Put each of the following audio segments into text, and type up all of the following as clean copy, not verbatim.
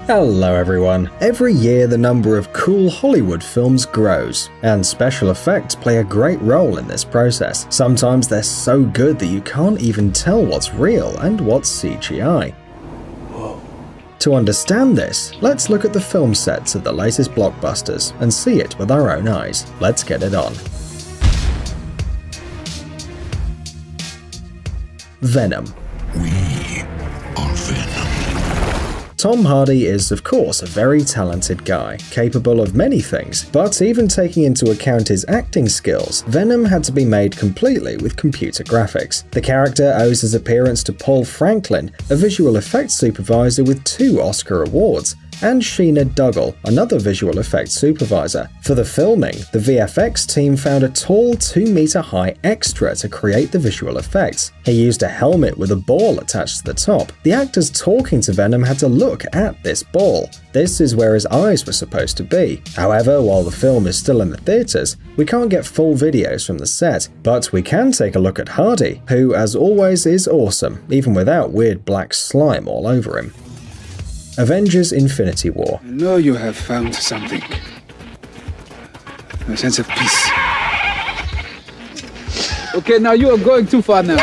Hello everyone. Every year the number of cool Hollywood films grows, and special effects play a great role in this process. Sometimes they're so good that you can't even tell what's real and what's CGI. Whoa. To understand this, let's look at the film sets of the latest blockbusters and see it with our own eyes. Let's get it on. Venom. We are Venom. Tom Hardy is, of course, a very talented guy, capable of many things, but even taking into account his acting skills, Venom had to be made completely with computer graphics. The character owes his appearance to Paul Franklin, a visual effects supervisor with 2 Oscar awards, and Sheena Dougal, another visual effects supervisor. For the filming, the VFX team found a tall 2-meter-high extra to create the visual effects. He used a helmet with a ball attached to the top. The actors talking to Venom had to look at this ball. This is where his eyes were supposed to be. However, while the film is still in the theaters, we can't get full videos from the set, but we can take a look at Hardy, who as always is awesome, even without weird black slime all over him. Avengers Infinity War. I know you have found something. A sense of peace. Okay, now you are going too far now.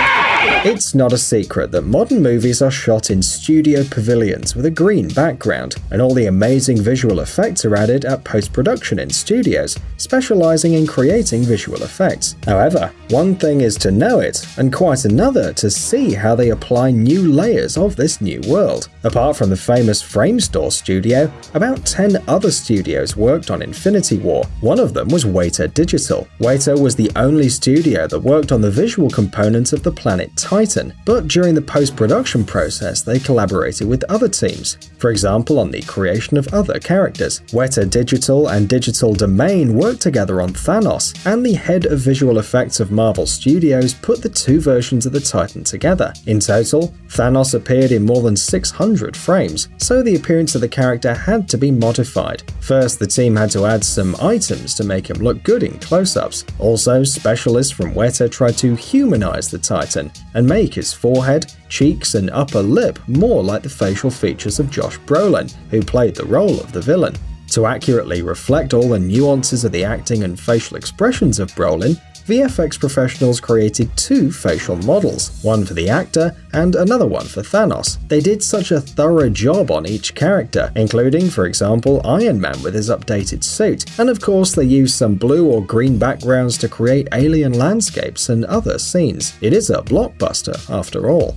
It's not a secret that modern movies are shot in studio pavilions with a green background, and all the amazing visual effects are added at post-production in studios, specializing in creating visual effects. However, one thing is to know it, and quite another to see how they apply new layers of this new world. Apart from the famous Framestore studio, about 10 other studios worked on Infinity War. One of them was Weta Digital. Weta was the only studio that worked on the visual components of the planet Titan, but during the post-production process they collaborated with other teams, for example on the creation of other characters. Weta Digital and Digital Domain worked together on Thanos, and the head of visual effects of Marvel Studios put the 2 versions of the Titan together. In total, Thanos appeared in more than 600 frames, so the appearance of the character had to be modified. First, the team had to add some items to make him look good in close-ups. Also, specialists from Weta tried to humanize the Titan and make his forehead, cheeks, and upper lip more like the facial features of Josh Brolin, who played the role of the villain. To accurately reflect all the nuances of the acting and facial expressions of Brolin, VFX professionals created 2 facial models, one for the actor and another one for Thanos. They did such a thorough job on each character, including, for example, Iron Man with his updated suit, and of course they used some blue or green backgrounds to create alien landscapes and other scenes. It is a blockbuster, after all.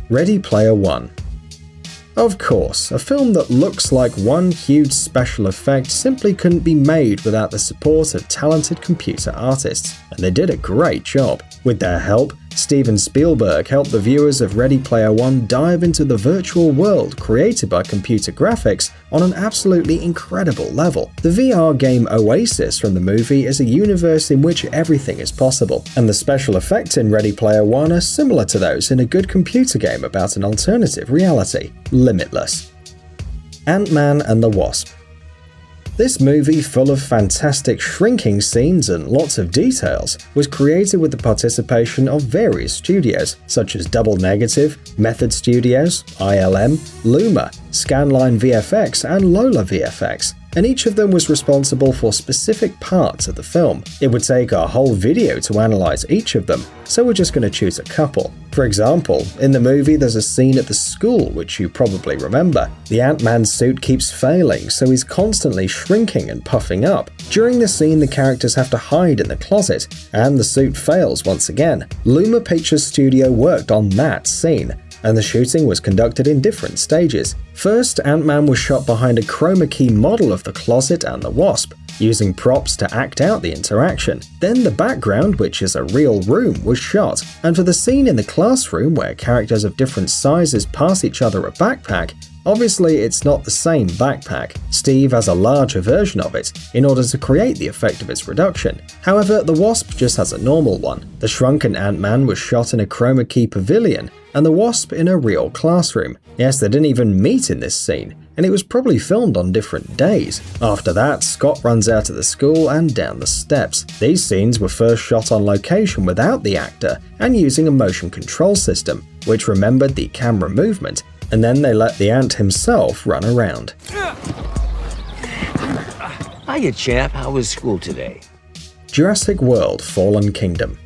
Ready Player One. Of course, a film that looks like one huge special effect simply couldn't be made without the support of talented computer artists, and they did a great job. With their help, Steven Spielberg helped the viewers of Ready Player One dive into the virtual world created by computer graphics on an absolutely incredible level. The VR game Oasis from the movie is a universe in which everything is possible, and the special effects in Ready Player One are similar to those in a good computer game about an alternative reality, Limitless. Ant-Man and the Wasp. This movie, full of fantastic shrinking scenes and lots of details, was created with the participation of various studios, such as Double Negative, Method Studios, ILM, Luma, Scanline VFX, and Lola VFX, and each of them was responsible for specific parts of the film. It would take a whole video to analyze each of them, so we're just going to choose a couple. For example, in the movie there's a scene at the school which you probably remember. The Ant-Man suit keeps failing, so he's constantly shrinking and puffing up. During the scene the characters have to hide in the closet, and the suit fails once again. Luma Pictures Studio worked on that scene, and the shooting was conducted in different stages. First, Ant-Man was shot behind a chroma key model of the closet and the Wasp, using props to act out the interaction. Then the background, which is a real room, was shot, and for the scene in the classroom where characters of different sizes pass each other a backpack, obviously it's not the same backpack. Steve has a larger version of it in order to create the effect of its reduction. However, the Wasp just has a normal one. The shrunken Ant-Man was shot in a chroma key pavilion, and the Wasp in a real classroom. Yes, they didn't even meet in this scene, and it was probably filmed on different days. After that, Scott runs out of the school and down the steps. These scenes were first shot on location without the actor and using a motion control system, which remembered the camera movement and then they let the ant himself run around. Hiya, champ. How was school today? Jurassic World: Fallen Kingdom.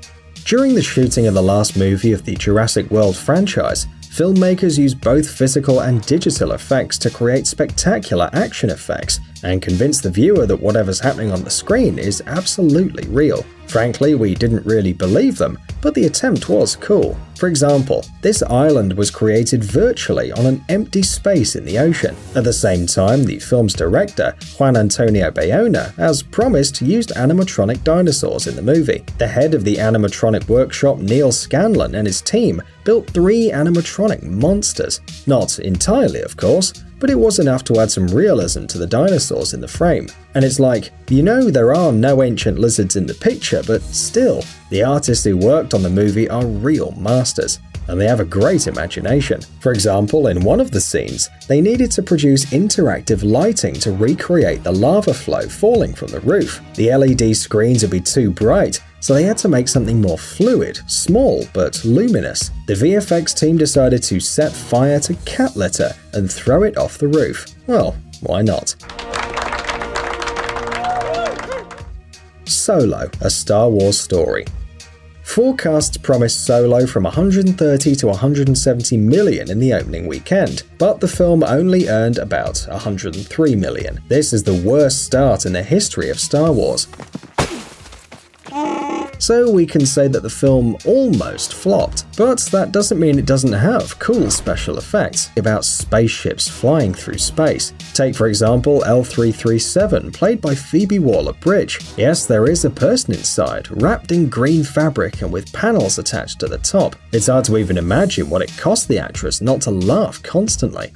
During the shooting of the last movie of the Jurassic World franchise, filmmakers used both physical and digital effects to create spectacular action effects and convince the viewer that whatever's happening on the screen is absolutely real. Frankly, we didn't really believe them, but the attempt was cool. For example, this island was created virtually on an empty space in the ocean. At the same time, the film's director, Juan Antonio Bayona, as promised, used animatronic dinosaurs in the movie. The head of the animatronic workshop, Neil Scanlon, and his team built 3 animatronic monsters. Not entirely, of course, but it was enough to add some realism to the dinosaurs in the frame. And it's like, you know there are no ancient lizards in the picture, but still, the artists who worked on the movie are real masters, and they have a great imagination. For example, in one of the scenes, they needed to produce interactive lighting to recreate the lava flow falling from the roof. The LED screens would be too bright, so they had to make something more fluid, small but luminous. The VFX team decided to set fire to cat litter and throw it off the roof. Well, why not? Solo: A Star Wars Story. Forecasts promised Solo from 130 to 170 million in the opening weekend, but the film only earned about 103 million. This is the worst start in the history of Star Wars. So we can say that the film almost flopped, but that doesn't mean it doesn't have cool special effects about spaceships flying through space. Take for example L337, played by Phoebe Waller-Bridge. Yes, there is a person inside, wrapped in green fabric and with panels attached to the top. It's hard to even imagine what it cost the actress not to laugh constantly.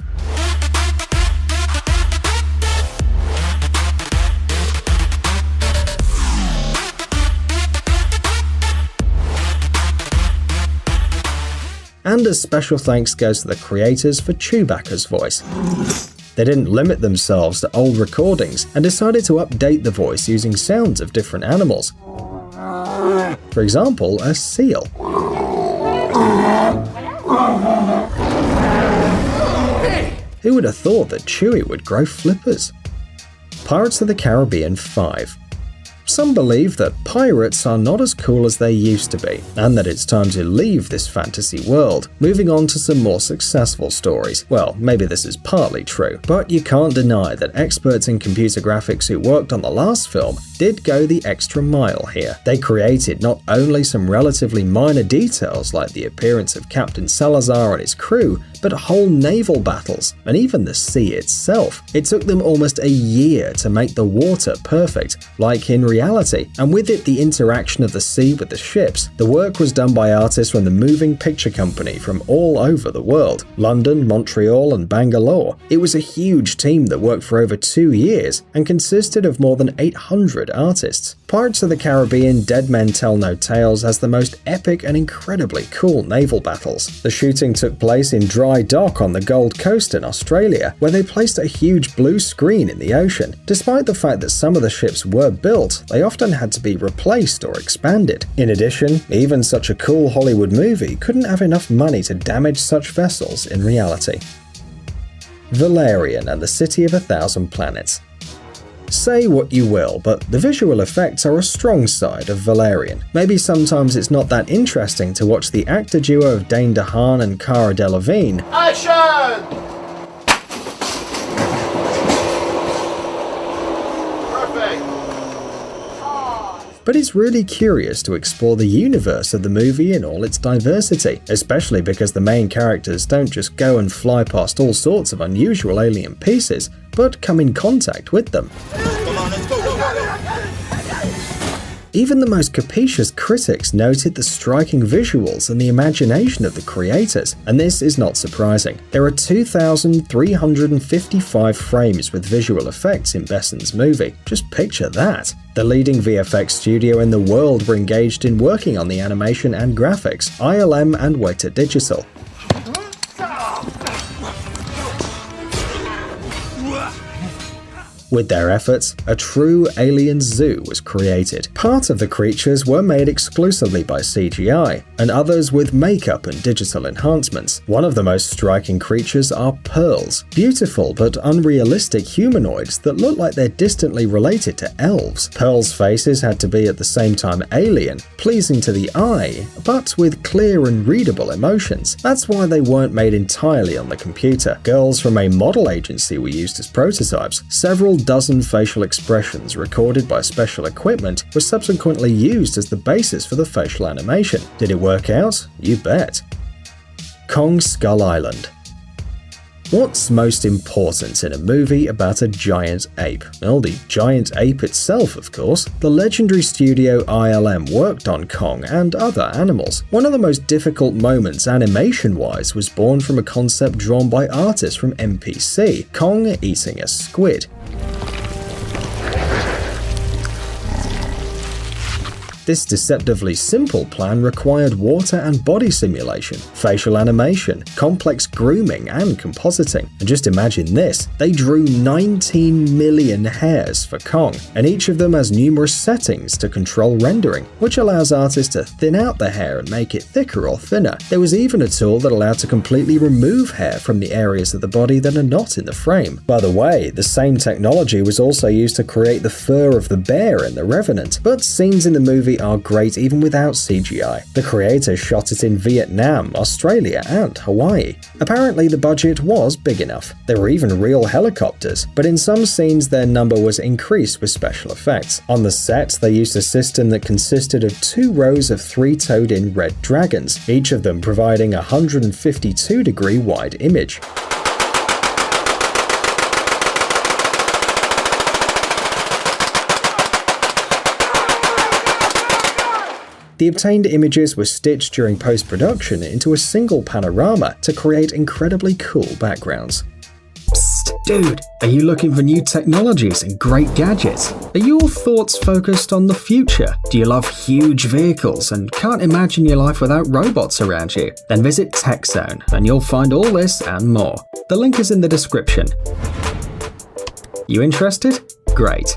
And a special thanks goes to the creators for Chewbacca's voice. They didn't limit themselves to old recordings and decided to update the voice using sounds of different animals. For example, a seal. Who would have thought that Chewie would grow flippers? Pirates of the Caribbean 5. Some believe that pirates are not as cool as they used to be, and that it's time to leave this fantasy world, moving on to some more successful stories. Well, maybe this is partly true, but you can't deny that experts in computer graphics who worked on the last film did go the extra mile here. They created not only some relatively minor details like the appearance of Captain Salazar and his crew, but whole naval battles, and even the sea itself. It took them almost a year to make the water perfect, like in reality, and with it the interaction of the sea with the ships. The work was done by artists from the Moving Picture Company from all over the world, London, Montreal, and Bangalore. It was a huge team that worked for over 2 years and consisted of more than 800 artists. Pirates of the Caribbean: Dead Men Tell No Tales has the most epic and incredibly cool naval battles. The shooting took place in dry dock on the Gold Coast in Australia, where they placed a huge blue screen in the ocean. Despite the fact that some of the ships were built, they often had to be replaced or expanded. In addition, even such a cool Hollywood movie couldn't have enough money to damage such vessels in reality. Valerian and the City of 1,000 Planets. Say what you will, but the visual effects are a strong side of Valerian. Maybe sometimes it's not that interesting to watch the actor duo of Dane DeHaan and Cara Delevingne. Action! Perfect! But it's really curious to explore the universe of the movie in all its diversity, especially because the main characters don't just go and fly past all sorts of unusual alien pieces, but come in contact with them. Even the most captious critics noted the striking visuals and the imagination of the creators, and this is not surprising. There are 2,355 frames with visual effects in Besson's movie. Just picture that. The leading VFX studio in the world were engaged in working on the animation and graphics, ILM and Weta Digital. With their efforts, a true alien zoo was created. Part of the creatures were made exclusively by CGI, and others with makeup and digital enhancements. One of the most striking creatures are pearls, beautiful but unrealistic humanoids that look like they're distantly related to elves. Pearls' faces had to be at the same time alien, pleasing to the eye, but with clear and readable emotions. That's why they weren't made entirely on the computer. Girls from a model agency were used as prototypes. Several dozen facial expressions recorded by special equipment were subsequently used as the basis for the facial animation. Did it work out? You bet. Kong Skull Island. What's most important in a movie about a giant ape? Well, the giant ape itself, of course. The legendary studio ILM worked on Kong and other animals. One of the most difficult moments animation-wise was born from a concept drawn by artists from MPC, Kong eating a squid. This deceptively simple plan required water and body simulation, facial animation, complex grooming, and compositing. And just imagine this, they drew 19 million hairs for Kong, and each of them has numerous settings to control rendering, which allows artists to thin out the hair and make it thicker or thinner. There was even a tool that allowed to completely remove hair from the areas of the body that are not in the frame. By the way, the same technology was also used to create the fur of the bear in The Revenant, but scenes in the movie are great even without CGI. The creators shot it in Vietnam, Australia, and Hawaii. Apparently the budget was big enough. There were even real helicopters, but in some scenes their number was increased with special effects. On the set, they used a system that consisted of 2 rows of 3-toed-in red dragons, each of them providing a 152-degree wide image. The obtained images were stitched during post-production into a single panorama to create incredibly cool backgrounds. Psst, dude, are you looking for new technologies and great gadgets? Are your thoughts focused on the future? Do you love huge vehicles and can't imagine your life without robots around you? Then visit TechZone and you'll find all this and more. The link is in the description. You interested? Great.